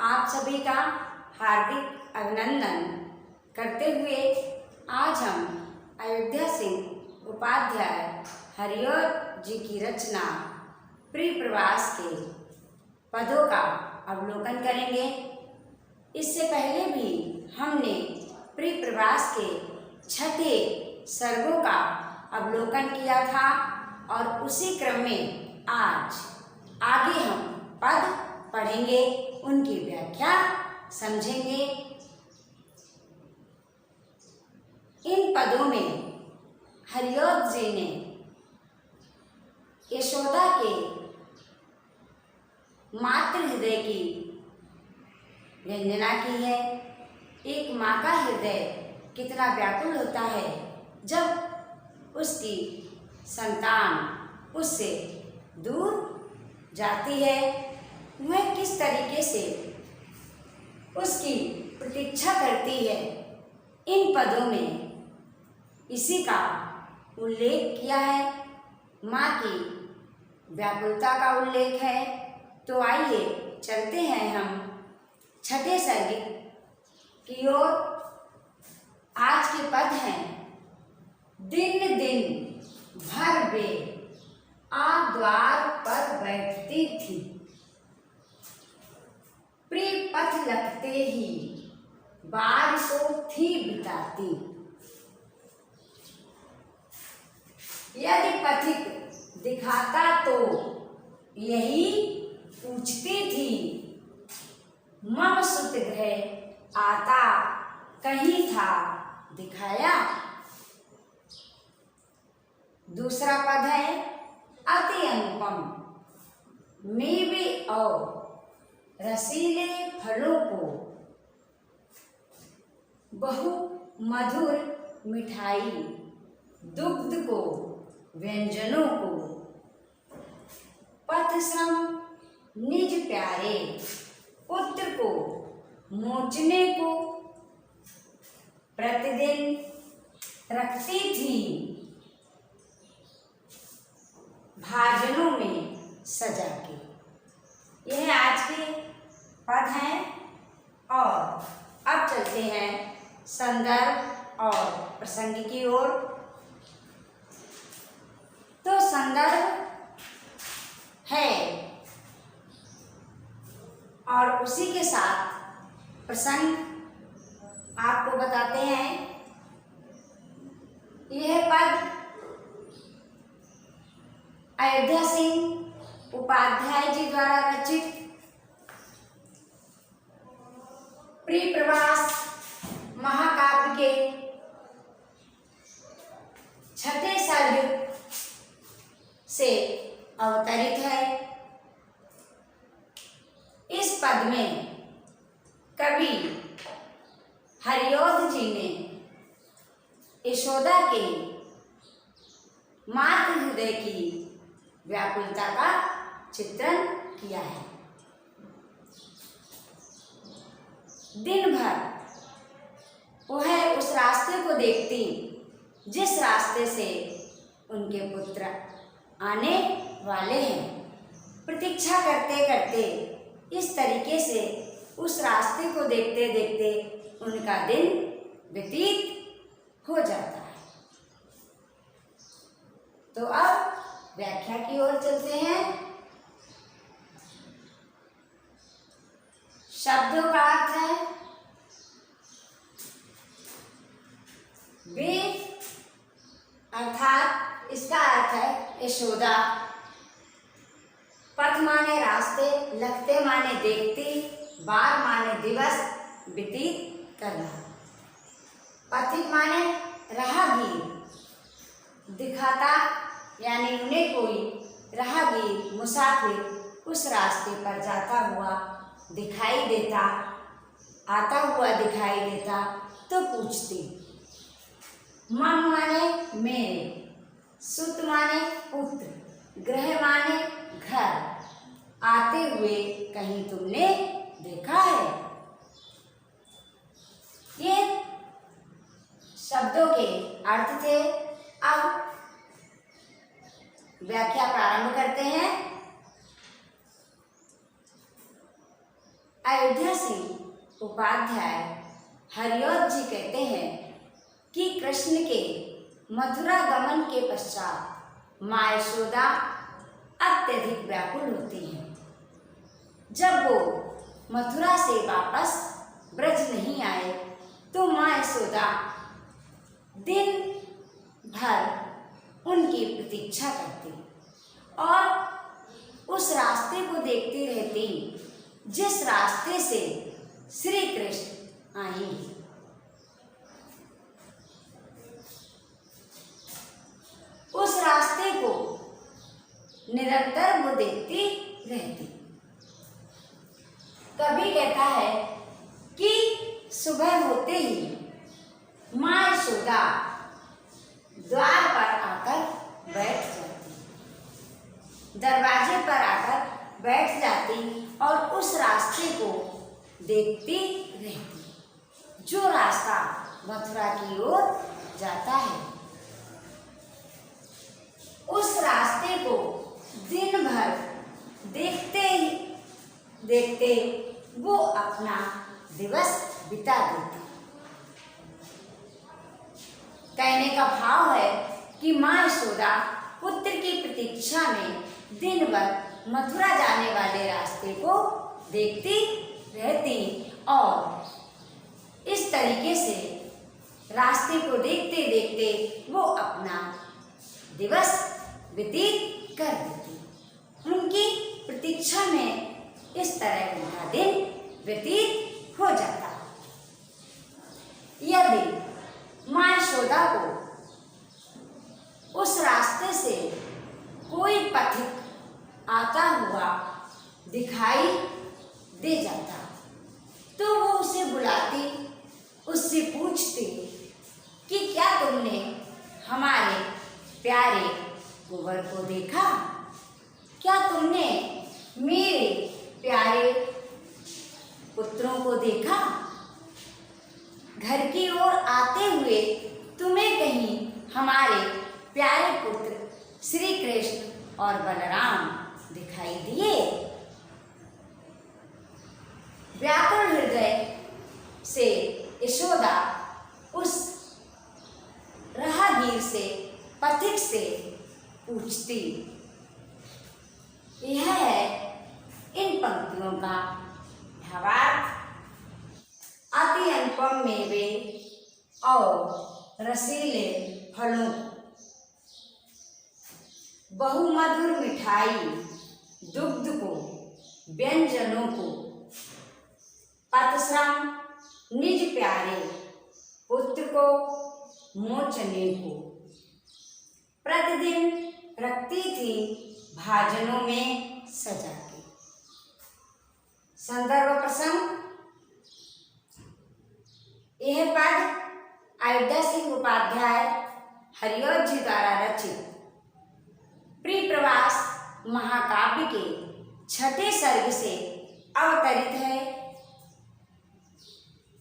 आप सभी का हार्दिक अभिनंदन करते हुए आज हम अयोध्या सिंह उपाध्याय हरिऔध जी की रचना प्रिय प्रवास के पदों का अवलोकन करेंगे। इससे पहले भी हमने प्रिय प्रवास के छठे सर्गों का अवलोकन किया था और उसी क्रम में आज आगे हम पद पढ़ेंगे, उनकी व्याख्या समझेंगे। इन पदों में हरिऔध जी ने यशोदा के मातृ हृदय की व्यंजना की है। एक माँ का हृदय कितना व्याकुल होता है जब उसकी संतान उससे दूर जाती है, वह किस तरीके से उसकी प्रतीक्षा करती है। इन पदों में इसी का उल्लेख किया है, माँ की व्याकुलता का उल्लेख है। तो आइए चलते हैं हम छठे सर्ग की ओर। आज के पद हैं, दिन दिन भर वे आ द्वार पर बैठती थी, प्रिय पथ लगते ही बार को थी बिताती। यदि पथिक दिखाता तो यही पूछती थी, मम सुत गृह आता कहीं था दिखाया। दूसरा पद है, अति अनुपम मेवे और रसीले फलों को, बहु मधुर मिठाई दुग्ध को व्यंजनों को, पथ श्रम निज प्यारे पुत्र को मोचने को, प्रतिदिन रखती थी भाजनों में सजा के। यह आज के पद हैं और अब चलते हैं संदर्भ और प्रसंग की ओर। तो संदर्भ है और उसी के साथ प्रसंग आपको बताते हैं। यह पद अयोध्या सिंह उपाध्याय जी द्वारा रचित प्रिय प्रवास महाकाव्य के छठे सर्ग से अवतरित है। इस पद में कवि हरिऔध जी ने यशोदा के मातृ हृदय की व्याकुलता का चित्रण किया है। दिन भर वह उस रास्ते को देखती जिस रास्ते से उनके पुत्र आने वाले हैं। प्रतीक्षा करते करते इस तरीके से उस रास्ते को देखते देखते उनका दिन व्यतीत हो जाता है। तो अब व्याख्या की ओर चलते हैं। शब्दों का अर्थ है, वे अर्थात इसका अर्थ है यशोदा, पथ माने रास्ते, लगते माने देखती, बार माने दिवस व्यतीत करना, पथिक माने राहगीर, दिखाता यानी उन्हें कोई राहगीर मुसाफिर उस रास्ते पर जाता हुआ दिखाई देता, आता हुआ दिखाई देता तो पूछती। मम माने मेरे, सुत माने पुत्र, गृह माने घर, आते हुए कहीं तुमने देखा है। ये शब्दों के अर्थ थे। अब व्याख्या प्रारंभ करते हैं। अयोध्या सिंह उपाध्याय हरिऔध जी कहते हैं कि कृष्ण के मथुरा गमन के पश्चात माँ यशोदा अत्यधिक व्याकुल होती हैं। जब वो मथुरा से वापस ब्रज नहीं आए तो माँ यशोदा दिन भर उनकी प्रतीक्षा करती और उस रास्ते को देखती रहती जिस रास्ते से श्री कृष्ण आएंगे। उस रास्ते को निरंतर वो देखती रहती। कभी कहता है कि सुबह होते ही माँ यशोदा द्वार पर आकर बैठ जाती, दरवाजे पर आकर बैठ जाती और उस रास्ते को देखती रहती जो रास्ता मथुरा की ओर जाता है। उस रास्ते को दिन भर देखते ही देखते वो अपना दिवस बिता देती। कहने का भाव है कि माँ यशोदा पुत्र की प्रतीक्षा में दिन भर मथुरा जाने वाले रास्ते को देखती रहती और इस तरीके से रास्ते को देखते देखते वो अपना दिवस व्यतीत कर देती। उनकी प्रतीक्षा में इस तरह उनका दिन व्यतीत हो जाता। यदि माँ यशोदा को उस रास्ते से कोई पथिक आता हुआ दिखाई दे जाता तो वो उसे बुलाती, उससे पूछती कि क्या तुमने हमारे प्यारे कुंवर को देखा? क्या तुमने मेरे प्यारे पुत्रों को देखा? घर की ओर आते हुए तुम्हें कहीं हमारे प्यारे पुत्र श्री कृष्ण और बलराम दिखाई दिए? व्याकुल हृदय से यशोदा उस राहगीर से, पथिक से पूछती। यह है इन पंक्तियों का भावार्थ। अति अनुपम मेवे और रसीले फलों, बहुमधुर मिठाई, दुग्ध को, व्यंजनों को, पतश्रम निज प्यारे पुत्र को मोचने को प्रतिदिन रखती थी भाजनों में सजा के। संदर्भ प्रसंग। यह पद अयोध्या सिंह उपाध्याय हरिऔध जी द्वारा रचित प्रिप्रवास महाकाव्य के 6ठे सर्ग से अवतरित है।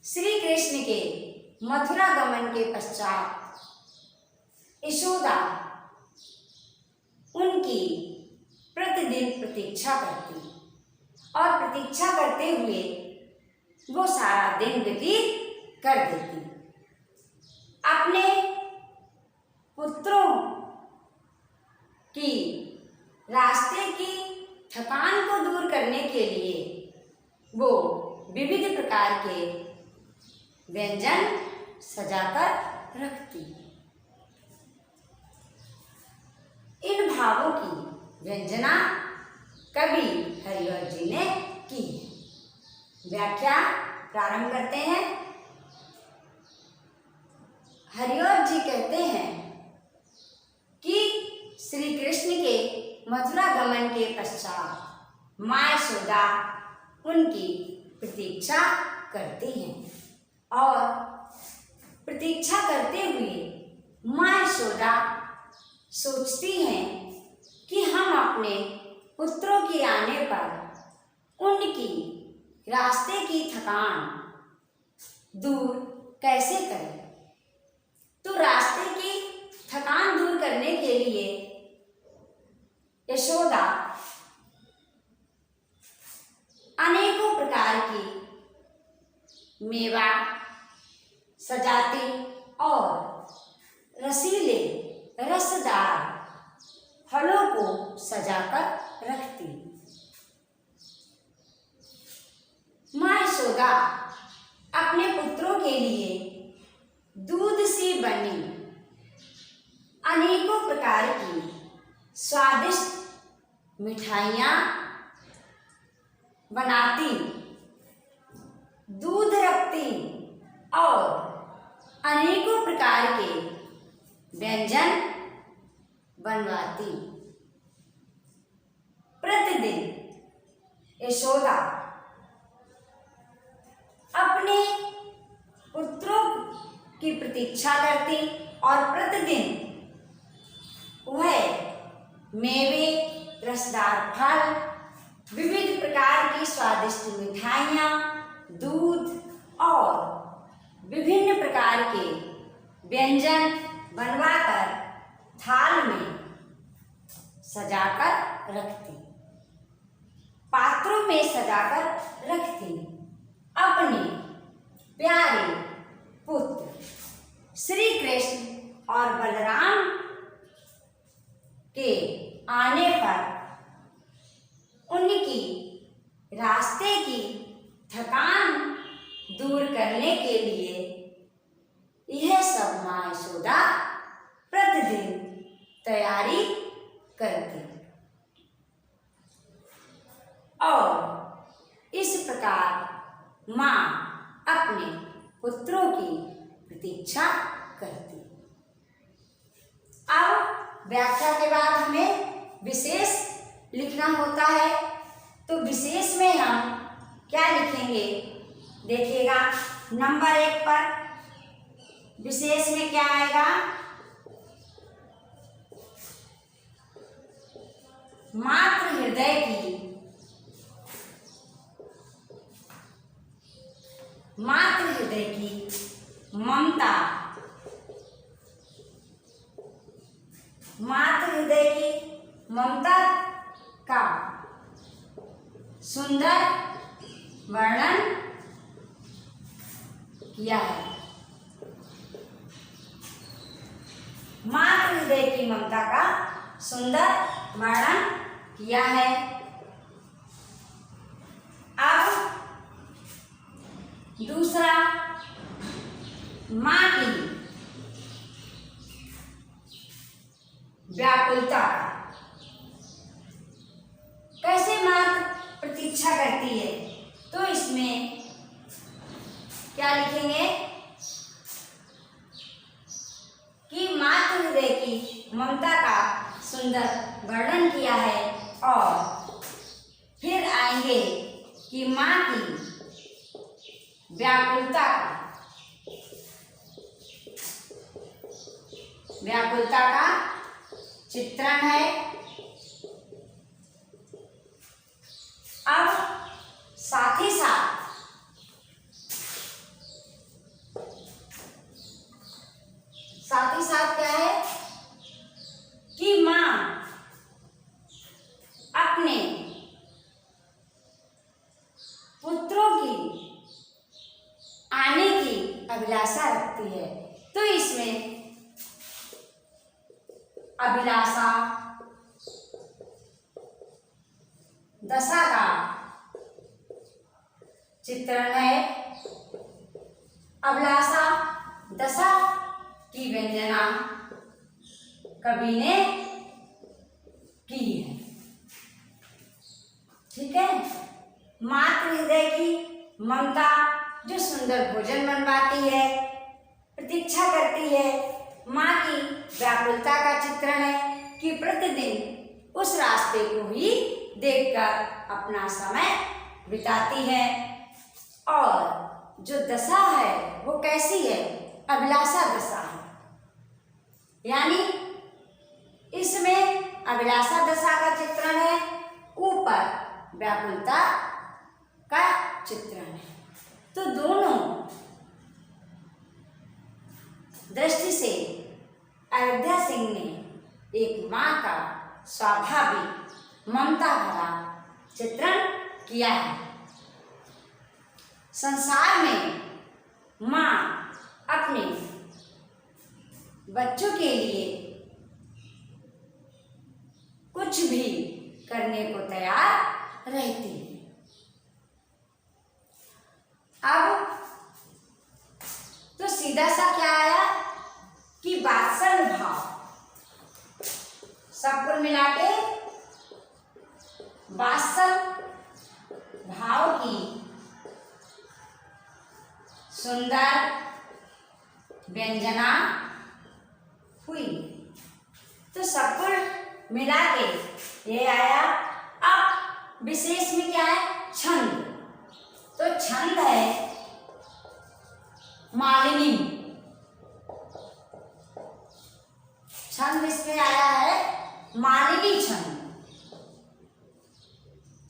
श्री कृष्ण के मथुरा गमन के पश्चात यशोदा उनकी प्रतिदिन प्रतीक्षा करती और प्रतीक्षा करते हुए वो सारा दिन व्यतीत कर देती। अपने पुत्रों की रास्ते की थकान को दूर करने के लिए वो विविध प्रकार के व्यंजन सजाकर रखती। इन भावों की व्यंजना कवि हरिऔध जी ने की। व्याख्या प्रारंभ करते हैं। हरिऔध जी कहते हैं कि श्री कृष्ण के मथुरा गमन के पश्चात माँ यशोदा उनकी प्रतीक्षा करती हैं और प्रतीक्षा करते हुए माँ यशोदा सोचती हैं कि हम अपने पुत्रों के आने पर उनकी रास्ते की थकान दूर कैसे करें। तो रास्ते की थकान दूर करने के लिए यशोदा अनेकों प्रकार की मेवा सजाती और रसीले रसदार फलों को सजाकर रखती। माँ यशोदा अपने पुत्रों के लिए दूध से बनी अनेकों प्रकार की स्वादिष्ट मिठाइयाँ बनाती, दूध रखती और अनेकों प्रकार के व्यंजन बनवाती। प्रतिदिन यशोदा अपने पुत्रों की प्रतीक्षा करती और प्रतिदिन वह मेवे, रसदार फल, विविध प्रकार की स्वादिष्ट मिठाइयाँ, दूध और विभिन्न प्रकार के व्यंजन बनवाकर थाल में सजाकर रखती, पात्रों में सजाकर रखती। अपने प्यारे पुत्र श्री कृष्ण और बलराम के आने पर उनकी रास्ते की थकान दूर करने के लिए यह सब माँ यशोदा प्रतिदिन तैयारी करती और इस प्रकार माँ अपने पुत्रों की प्रतीक्षा करती। अब व्याख्या के बाद हमें विशेष लिखना होता है, तो विशेष में हम क्या लिखेंगे देखिएगा। नंबर 1 पर विशेष में क्या आएगा, मातृ हृदय की ममता, मातृ हृदय की ममता का सुंदर वर्णन किया है। मातृ हृदय की ममता का सुंदर वर्णन किया है। अब दूसरा, माँ की व्याकुलता, कैसे माँ प्रतीक्षा करती है, तो इसमें क्या लिखेंगे कि मातृ हृदय की ममता का सुंदर वर्णन किया है। और फिर आएंगे कि माँ की व्याकुलता का चित्रण है। अब साथ ही साथ क्या है कि माँ अपने पुत्रों की आने की अभिलाषा रखती है, तो इसमें अभिलाषा दशा का चित्रण है। अभिलाषा दशा की व्यंजना कवि ने की है। ठीक है, मातृ हृदय की ममता जो सुंदर भोजन बनवाती है, प्रतीक्षा करती है। माँ की व्याकुलता का चित्रण है कि प्रतिदिन उस रास्ते को ही देखकर अपना समय बिताती है। और जो दशा है वो कैसी है, अभिलाषा दशा है, यानी इसमें अभिलाषा दशा का चित्रण है, ऊपर व्याकुलता का चित्रण है। तो दोनों दृष्टि से अयोध्या सिंह ने एक माँ का स्वाभाविक ममता भरा चित्रण किया है। संसार में माँ अपने बच्चों के लिए कुछ भी करने को तैयार रहती है। अब तो सीधा सा क्या आया कि वात्सल भाव, सब कुल मिला के वात्सल भाव की सुंदर व्यंजना हुई। तो सब कुल मिला के ये आया। अब विशेष में क्या है? छंद। तो छंद है मालिनी। छंद इसमें आया है मालिनी छंद।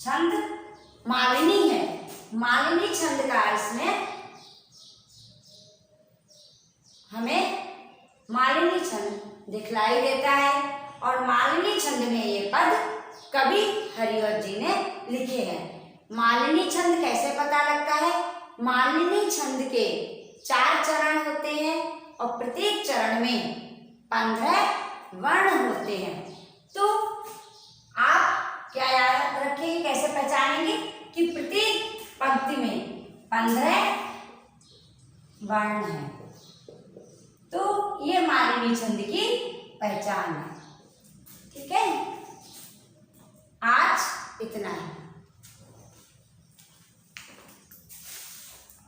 छंद मालिनी है। मालिनी छंद का इसमें हमें मालिनी छंद दिखलाई देता है और मालिनी छंद में ये पद कवि हरिऔध जी ने लिखे हैं। मालिनी छंद कैसे पता लगता है? मालिनी छंद के 4 चरण होते हैं और प्रत्येक चरण में 15 वर्ण होते हैं। तो आप क्या याद रखेंगे, कैसे पहचानेंगे कि प्रत्येक पंक्ति में 15 वर्ण है। तो ये मालिनी छंद की पहचान है। ठीक है, आज इतना है।